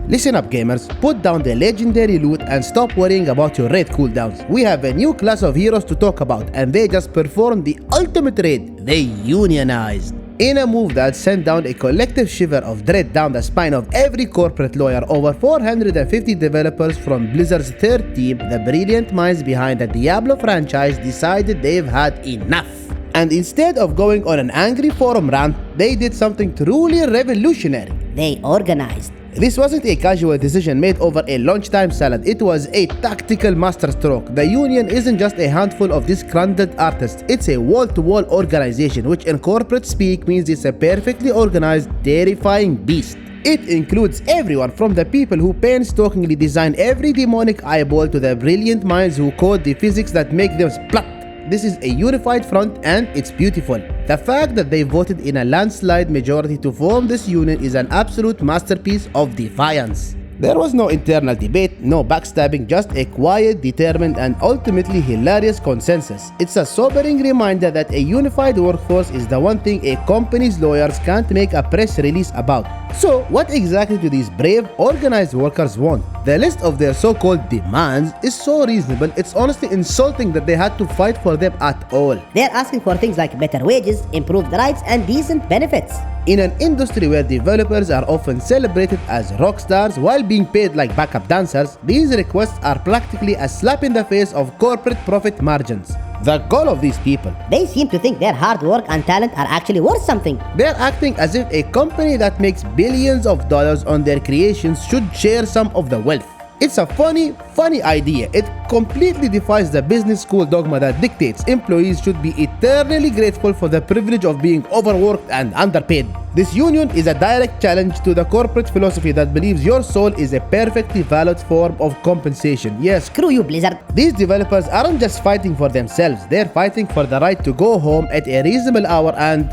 Listen up gamers, put down the legendary loot and stop worrying about your raid cooldowns. We have a new class of heroes to talk about and they just performed the ultimate raid, they Unionized. In a move that sent down a collective shiver of dread down the spine of every corporate lawyer, over 450 developers from Blizzard's third team, the brilliant minds behind the Diablo franchise, decided they've had enough. And instead of going on an angry forum rant, they did something truly revolutionary. They organized. This wasn't a casual decision made over a lunchtime salad, it was a tactical masterstroke. The Union isn't just a handful of disgruntled artists, it's a wall-to-wall organization, which in corporate speak means it's a perfectly organized, terrifying beast. It includes everyone from the people who painstakingly design every demonic eyeball to the brilliant minds who code the physics that make them splat. This is a unified front and it's beautiful. The fact that they voted in a landslide majority to form this union is an absolute masterpiece of defiance. There was no internal debate, no backstabbing, just a quiet, determined and ultimately hilarious consensus. It's a sobering reminder that a unified workforce is the one thing a company's lawyers can't make a press release about. So what exactly do these brave, organized workers want? The list of their so-called demands is so reasonable, it's honestly insulting that they had to fight for them at all. They're asking for things like better wages, improved rights, and decent benefits. In an industry where developers are often celebrated as rock stars while being paid like backup dancers, these requests are practically a slap in the face of corporate profit margins. The goal of these people. They seem to think their hard work and talent are actually worth something. They're acting as if a company that makes billions of dollars on their creations should share some of the wealth. It's a funny idea. It completely defies the business school dogma that dictates employees should be eternally grateful for the privilege of being overworked and underpaid. This union is a direct challenge to the corporate philosophy that believes your soul is a perfectly valid form of compensation. Yes, Screw you, Blizzard. these developers aren't just fighting for themselves, they're fighting for the right to go home at a reasonable hour and,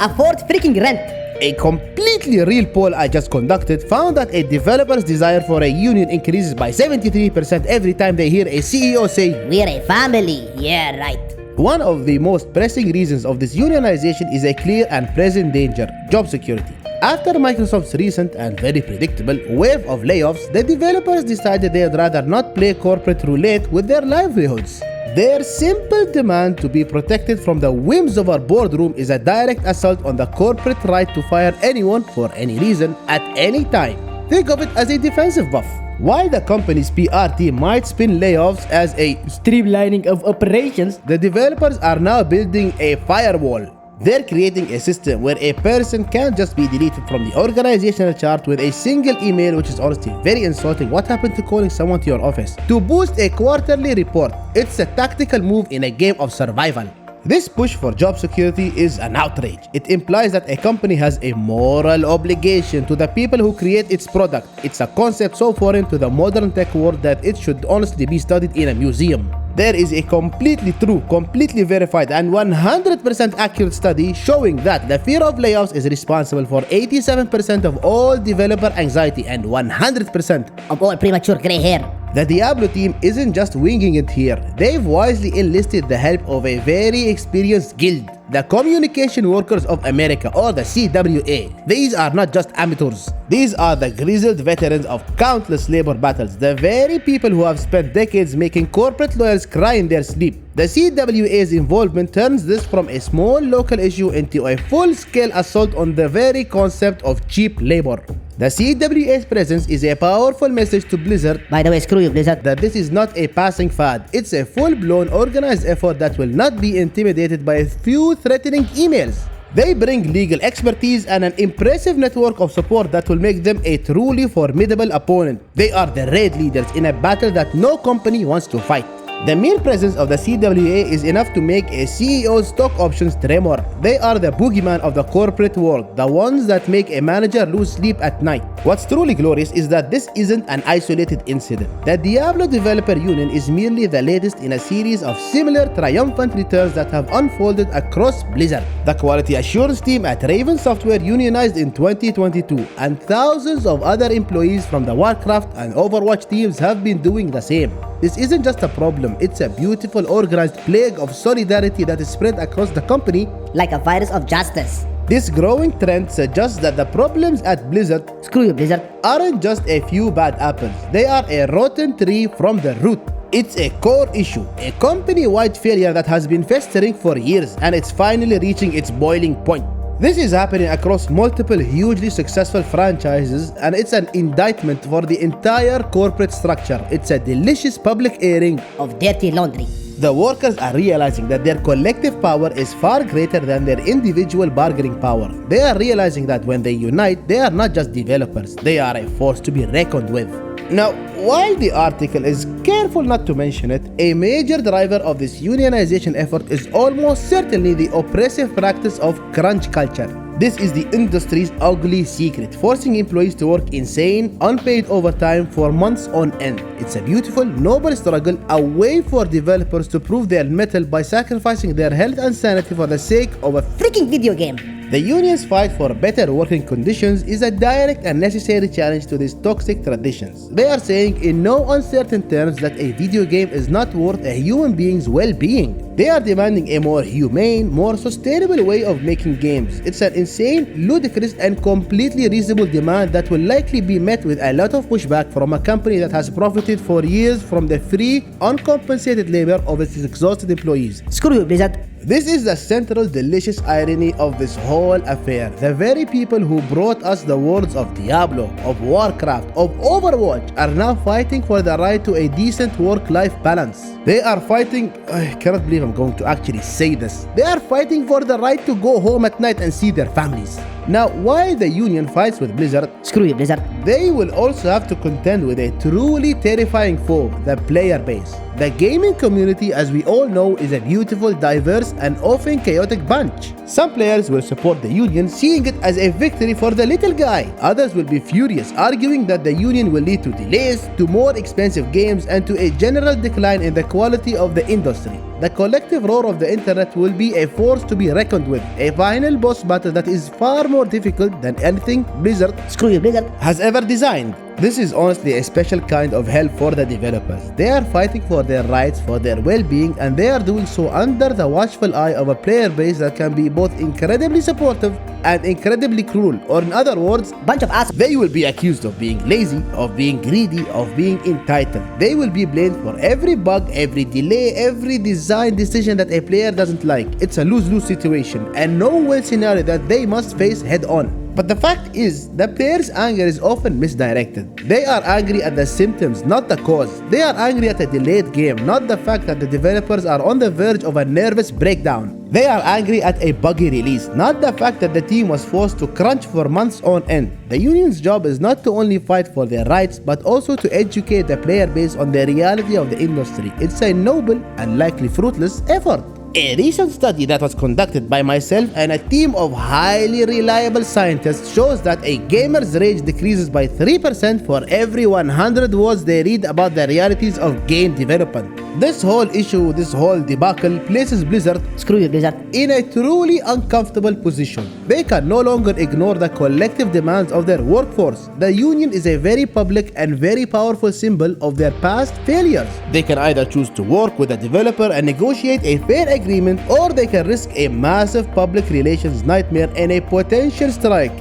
Afford freaking rent. A completely real poll I just conducted found that a developer's desire for a union increases by 73% every time they hear a CEO say, We're a family. Yeah, right. one of the most pressing reasons of this unionization is a clear and present danger, job security. After Microsoft's recent and very predictable wave of layoffs, the developers decided they'd rather not play corporate roulette with their livelihoods. Their simple demand to be protected from the whims of our boardroom is a direct assault on the corporate right to fire anyone for any reason at any time. Think of it as a defensive buff. While the company's PR team might spin layoffs as a streamlining of operations, the developers are now building a firewall. They're creating a system where a person can't just be deleted from the organizational chart with a single email, which is honestly very insulting. What happened to calling someone to your office? To boost a quarterly report, it's a tactical move in a game of survival. This push for job security is an outrage. It implies that a company has a moral obligation to the people who create its product. It's a concept so foreign to the modern tech world that it should honestly be studied in a museum. There is a completely true, completely verified and 100% accurate study showing that the fear of layoffs is responsible for 87% of all developer anxiety and 100% Of all premature gray hair. The Diablo team isn't just winging it here. They've wisely enlisted the help of a very experienced guild, the Communication Workers of America, or the CWA. These are not just amateurs. These are the grizzled veterans of countless labor battles, the very people who have spent decades making corporate lawyers cry in their sleep. The CWA's involvement turns this from a small local issue into a full-scale assault on the very concept of cheap labor. The CWA's presence is a powerful message to Blizzard. By the way, screw you, Blizzard. That this is not a passing fad. It's a full-blown organized effort that will not be intimidated by a few threatening emails. They bring legal expertise and an impressive network of support that will make them a truly formidable opponent. They are the raid leaders in a battle that no company wants to fight. The mere presence of the CWA is enough to make a CEO's stock options tremor. They are the boogeyman of the corporate world, the ones that make a manager lose sleep at night. What's truly glorious is that this isn't an isolated incident. The Diablo Developer Union is merely the latest in a series of similar triumphant returns that have unfolded across Blizzard. The quality assurance team at Raven Software unionized in 2022, and thousands of other employees from the Warcraft and Overwatch teams have been doing the same. This isn't just a problem, it's a beautiful organized plague of solidarity that is spread across the company Like a virus of justice. This growing trend suggests that the problems at Blizzard Screw you, Blizzard. aren't just a few bad apples, they are a rotten tree from the root. It's a core issue, a company-wide failure that has been festering for years, and it's finally reaching its boiling point. This is happening across multiple hugely successful franchises, and it's an indictment for the entire corporate structure. It's a delicious public airing. Of dirty laundry. The workers are realizing that their collective power is far greater than their individual bargaining power. They are realizing that when they unite, they are not just developers, they are a force to be reckoned with. Now, while the article is careful not to mention it, a major driver of this unionization effort is almost certainly the oppressive practice of crunch culture. This is the industry's ugly secret, forcing employees to work insane, unpaid overtime for months on end. It's a beautiful, noble struggle, a way for developers to prove their mettle by sacrificing their health and sanity for the sake of a Freaking video game. The union's fight for better working conditions is a direct and necessary challenge to these toxic traditions. They are saying in no uncertain terms that a video game is not worth a human being's well-being. They are demanding a more humane, more sustainable way of making games. It's an insane, ludicrous, and completely reasonable demand that will likely be met with a lot of pushback from a company that has profited for years from the free, uncompensated labor of its exhausted employees. Screw you, Blizzard. This is the central delicious irony of this whole affair. The very people who brought us the worlds of Diablo, of Warcraft, of Overwatch are now fighting for the right to a decent work-life balance. They are fighting, I cannot believe I'm going to actually say this. They are fighting for the right to go home at night and see their families. Now, while the union fights with Blizzard, Screw you, Blizzard. they will also have to contend with a truly terrifying foe, the player base. The gaming community, as we all know, is a beautiful, diverse, and often chaotic bunch. Some players will support the union, seeing it as a victory for the little guy. Others will be furious, arguing that the union will lead to delays, to more expensive games, and to a general decline in the quality of the industry. The collective roar of the internet will be a force to be reckoned with, a final boss battle that is far more difficult than anything Blizzard Screw you, Blizzard. has ever designed. This is honestly a special kind of hell for the developers. They are fighting for their rights, for their well-being, and they are doing so under the watchful eye of a player base that can be both incredibly supportive and incredibly cruel. Or in other words, Bunch of ass. they will be accused of being lazy, of being greedy, of being entitled. They will be blamed for every bug, every delay, every design decision that a player doesn't like. It's a lose-lose situation and no win scenario that they must face head-on. But the fact is, the players' anger is often misdirected. They are angry at the symptoms, not the cause. They are angry at a delayed game, not the fact that the developers are on the verge of a nervous breakdown. They are angry at a buggy release, not the fact that the team was forced to crunch for months on end. The union's job is not to only fight for their rights, but also to educate the player base on the reality of the industry. It's a noble and likely fruitless effort. A recent study that was conducted by myself and a team of highly reliable scientists shows that a gamer's rage decreases by 3% for every 100 words they read about the realities of game development. This whole issue, this whole debacle places Blizzard Screw you, Blizzard. in a truly uncomfortable position. They can no longer ignore the collective demands of their workforce. The union is a very public and very powerful symbol of their past failures. They can either choose to work with the developer and negotiate a fair agreement, or they can risk a massive public relations nightmare and a potential strike.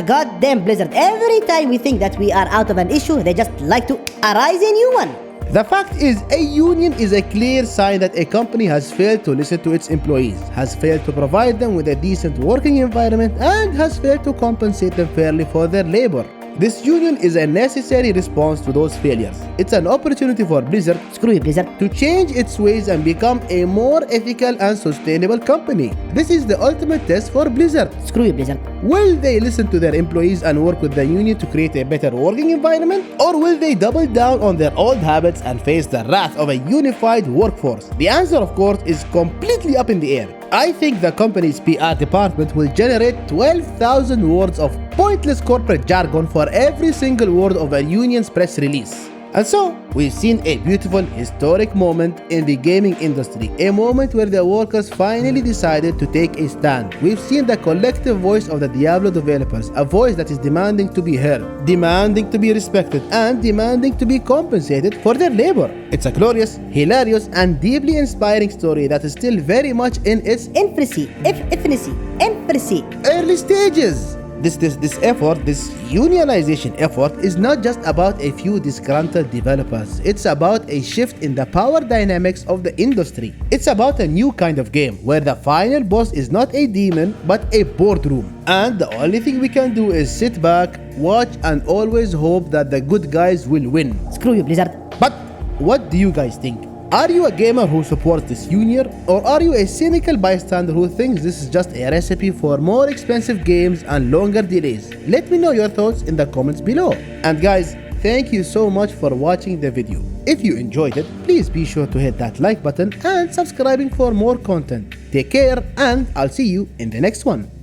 Goddamn Blizzard. Every time we think that we are out of an issue, they just like to arise a new one. The fact is, a union is a clear sign that a company has failed to listen to its employees, has failed to provide them with a decent working environment, and has failed to compensate them fairly for their labor. This union is a necessary response to those failures. It's an opportunity for Blizzard Screw you, Blizzard. to change its ways and become a more ethical and sustainable company. This is the ultimate test for Blizzard. Screw you, Blizzard. Will they listen to their employees and work with the union to create a better working environment? Or will they double down on their old habits and face the wrath of a unified workforce? The answer, of course, is completely up in the air. I think the company's PR department will generate 12,000 words of pointless corporate jargon for every single word of a union's press release. And so, we've seen a beautiful historic moment in the gaming industry, a moment where the workers finally decided to take a stand. We've seen the collective voice of the Diablo developers, a voice that is demanding to be heard, demanding to be respected, and demanding to be compensated for their labor. It's a glorious, hilarious, and deeply inspiring story that is still very much in its infancy. early stages. This effort, this unionization effort, is not just about a few disgruntled developers. It's about a shift in the power dynamics of the industry. It's about a new kind of game where the final boss is not a demon but a boardroom. And the only thing we can do is sit back, watch, and always hope that the good guys will win. Screw you, Blizzard. But what do you guys think? Are you a gamer who supports this union, or are you a cynical bystander who thinks this is just a recipe for more expensive games and longer delays? Let me know your thoughts in the comments below. And guys, thank you so much for watching the video. If you enjoyed it, please be sure to hit that like button and subscribing for more content. Take care, and I'll see you in the next one.